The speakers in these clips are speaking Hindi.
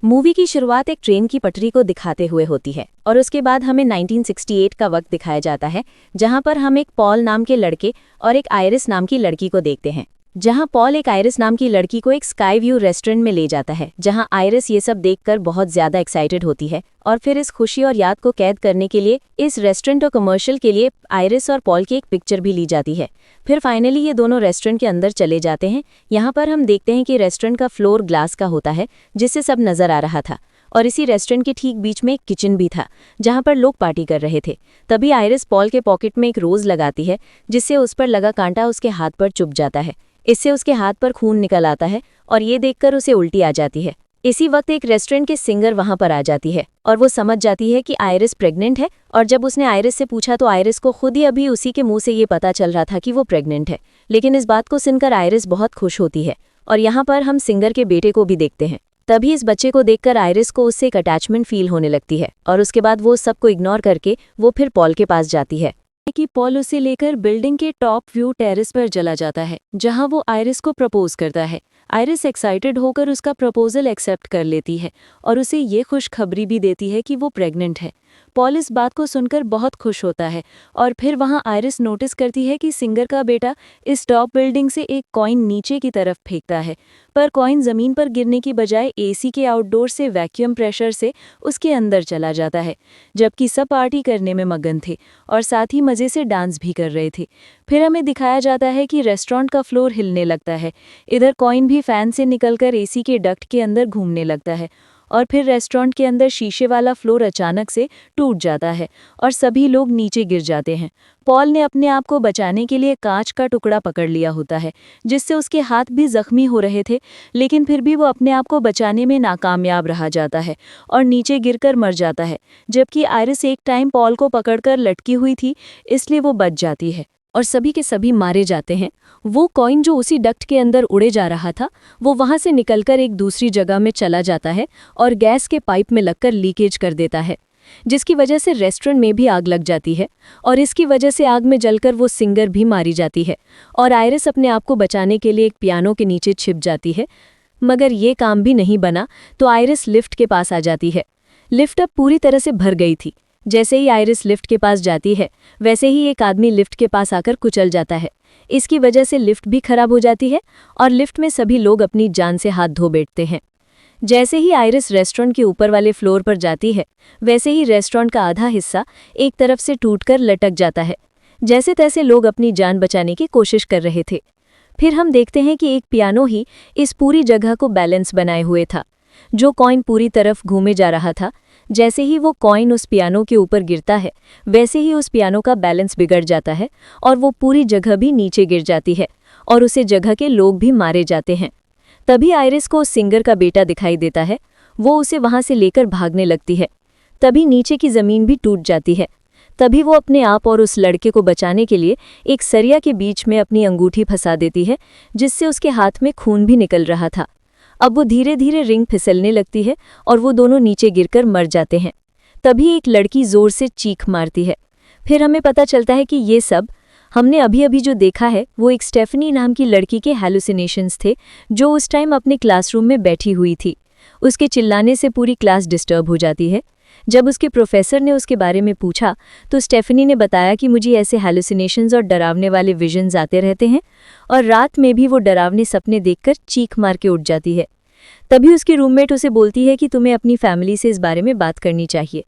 मूवी की शुरुआत एक ट्रेन की पटरी को दिखाते हुए होती है और उसके बाद हमें 1968 का वक्त दिखाया जाता है, जहां पर हम एक पॉल नाम के लड़के और एक आयरिस नाम की लड़की को देखते हैं। जहां पॉल एक आयरिस नाम की लड़की को एक स्काई व्यू रेस्टोरेंट में ले जाता है, जहां आयरिस ये सब देखकर बहुत ज्यादा एक्साइटेड होती है और फिर इस खुशी और याद को कैद करने के लिए इस रेस्टोरेंट और कमर्शियल के लिए आयरिस और पॉल की एक पिक्चर भी ली जाती है। फिर फाइनली ये दोनों रेस्टोरेंट के अंदर चले जाते हैं। यहाँ पर हम देखते हैं कि रेस्टोरेंट का फ्लोर ग्लास का होता है, जिससे सब नजर आ रहा था, और इसी रेस्टोरेंट के ठीक बीच में एक किचन भी था जहां पर लोग पार्टी कर रहे थे। तभी आयरिस पॉल के पॉकेट में एक रोज लगाती है, जिससे उस पर लगा कांटा उसके हाथ पर चुभ जाता है। इससे उसके हाथ पर खून निकल आता है और ये देखकर उसे उल्टी आ जाती है। इसी वक्त एक रेस्टोरेंट के सिंगर वहां पर आ जाती है और वो समझ जाती है कि आयरिस प्रेग्नेंट है, और जब उसने आयरिस से पूछा तो आयरिस को खुद ही अभी उसी के मुंह से ये पता चल रहा था कि वो प्रेग्नेंट है। लेकिन इस बात को सुनकर आयरिस बहुत खुश होती है और यहाँ पर हम सिंगर के बेटे को भी देखते हैं। तभी इस बच्चे को देखकर आयरिस को उससे एक अटैचमेंट फील होने लगती है और उसके बाद वो सबको इग्नोर करके वो फिर पॉल के पास जाती है कि पॉल उसे लेकर बिल्डिंग के टॉप व्यू टेरेस पर चला जाता है, जहां वो आयरिस को प्रपोज करता है। आयरिस एक्साइटेड होकर उसका प्रपोजल एक्सेप्ट कर लेती है और उसे ये खुशखबरी भी देती है कि वो प्रेग्नेंट है। पॉल इस बात को सुनकर बहुत खुश होता है और फिर वहां आयरिस नोटिस करती है कि सिंगर का बेटा इस टॉप बिल्डिंग से एक कॉइन नीचे की तरफ फेंकता है, पर कॉइन जमीन पर गिरने की बजाय एसी के आउटडोर से वैक्यूम प्रेशर से उसके अंदर चला जाता है, जबकि सब पार्टी करने में मगन थे और साथ ही मजे से डांस भी कर रहे थे। फिर हमें दिखाया जाता है कि रेस्टोरेंट का फ्लोर हिलने लगता है। इधर कॉइन भी फैन से निकलकर एसी के डक्ट के अंदर घूमने लगता है और फिर रेस्टोरेंट के अंदर शीशे वाला फ्लोर अचानक से टूट जाता है और सभी लोग नीचे गिर जाते हैं। पॉल ने अपने आप को बचाने के लिए कांच का टुकड़ा पकड़ लिया होता है, जिससे उसके हाथ भी जख्मी हो रहे थे, लेकिन फिर भी वो अपने आप को बचाने में नाकामयाब रहा जाता है और नीचे गिरकर मर जाता है। जबकि आयरिस एक टाइम पॉल को पकड़कर लटकी हुई थी, इसलिए वो बच जाती है और सभी के सभी मारे जाते हैं। वो कॉइन जो उसी डक्ट के अंदर उड़े जा रहा था, वो वहां से निकलकर एक दूसरी जगह में चला जाता है और गैस के पाइप में लगकर लीकेज कर देता है, जिसकी वजह से रेस्टोरेंट में भी आग लग जाती है और इसकी वजह से आग में जलकर वो सिंगर भी मारी जाती है और आयरिस अपने आप को बचाने के लिए एक पियानो के नीचे छिप जाती है। मगर ये काम भी नहीं बना तो आयरिस लिफ्ट के पास आ जाती है। लिफ्ट अब पूरी तरह से भर गई थी। जैसे ही आयरिस लिफ्ट के पास जाती है, वैसे ही एक आदमी लिफ्ट के पास आकर कुचल जाता है। इसकी वजह से लिफ्ट भी खराब हो जाती है और लिफ्ट में सभी लोग अपनी जान से हाथ धो बैठते हैं। जैसे ही आयरिस रेस्टोरेंट के ऊपर वाले फ्लोर पर जाती है, वैसे ही रेस्टोरेंट का आधा हिस्सा एक तरफ से टूटकर लटक जाता है। जैसे तैसे लोग अपनी जान बचाने की कोशिश कर रहे थे। फिर हम देखते हैं कि एक पियानो ही इस पूरी जगह को बैलेंस बनाए हुए था। जो कॉइन पूरी तरफ घूमे जा रहा था, जैसे ही वो कॉइन उस पियानो के ऊपर गिरता है, वैसे ही उस पियानो का बैलेंस बिगड़ जाता है और वो पूरी जगह भी नीचे गिर जाती है और उसे जगह के लोग भी मारे जाते हैं। तभी आयरिस को उस सिंगर का बेटा दिखाई देता है। वो उसे वहां से लेकर भागने लगती है। तभी नीचे की जमीन भी टूट जाती है। तभी वो अपने आप और उस लड़के को बचाने के लिए एक सरिया के बीच में अपनी अंगूठी फंसा देती है, जिससे उसके हाथ में खून भी निकल रहा था। अब वो धीरे धीरे रिंग फिसलने लगती है और वो दोनों नीचे गिरकर मर जाते हैं। तभी एक लड़की जोर से चीख मारती है। फिर हमें पता चलता है कि ये सब हमने अभी अभी जो देखा है वो एक स्टेफनी नाम की लड़की के हैलुसिनेशंस थे, जो उस टाइम अपने क्लासरूम में बैठी हुई थी। उसके चिल्लाने से पूरी क्लास डिस्टर्ब हो जाती है। जब उसके प्रोफेसर ने उसके बारे में पूछा तो स्टेफनी ने बताया कि मुझे ऐसे हैलुसिनेशंस और डरावने वाले विजन्स आते रहते हैं और रात में भी वो डरावने सपने देखकर चीख मार के उठ जाती है। तभी उसकी रूममेट उसे बोलती है कि तुम्हें अपनी फैमिली से इस बारे में बात करनी चाहिए।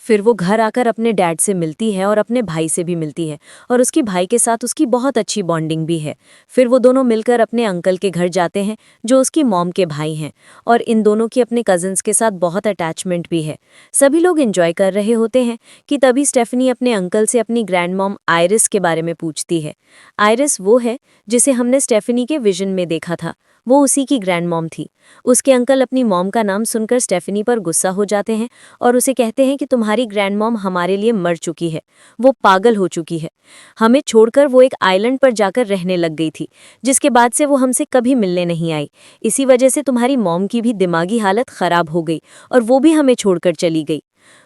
फिर वो घर आकर अपने डैड से मिलती है और अपने भाई से भी मिलती है और उसकी भाई के साथ उसकी बहुत अच्छी बॉन्डिंग भी है। फिर वो दोनों मिलकर अपने अंकल के घर जाते हैं, जो उसकी मॉम के भाई हैं, और इन दोनों की अपने कजिन्स के साथ बहुत अटैचमेंट भी है। सभी लोग एंजॉय कर रहे होते हैं कि तभी स्टेफनी अपने अंकल से अपनी ग्रैंड मॉम आयरिस के बारे में पूछती है। आयरिस वो है जिसे हमने स्टेफनी के विजन में देखा था, वो उसी की ग्रैंड मॉम थी। उसके अंकल अपनी मॉम का नाम सुनकर स्टेफनी पर गुस्सा हो जाते हैं और उसे कहते हैं कि तुम्हारी ग्रैंड मॉम हमारे लिए मर चुकी है, वो पागल हो चुकी है। हमें छोड़कर वो एक आइलैंड पर जाकर रहने लग गई थी, जिसके बाद से वो हमसे कभी मिलने नहीं आई। इसी वजह से तुम्हारी मॉम की भी दिमागी हालत खराब हो गई और वो भी हमें छोड़कर चली गई।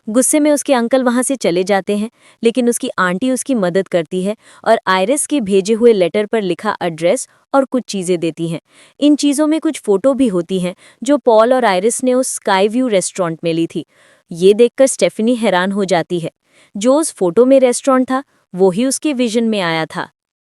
गुस्से में उसके अंकल वहां से चले जाते हैं, लेकिन उसकी आंटी उसकी मदद करती है और आयरिस के भेजे हुए लेटर पर लिखा एड्रेस और कुछ चीजें देती हैं। इन चीजों में कुछ फोटो भी होती हैं जो पॉल और आयरिस ने उस स्काई व्यू रेस्टोरेंट में ली थी। ये देखकर स्टेफनी हैरान हो जाती है। जो उस फोटो में रेस्टोरेंट था वो ही उसके विजन में आया था।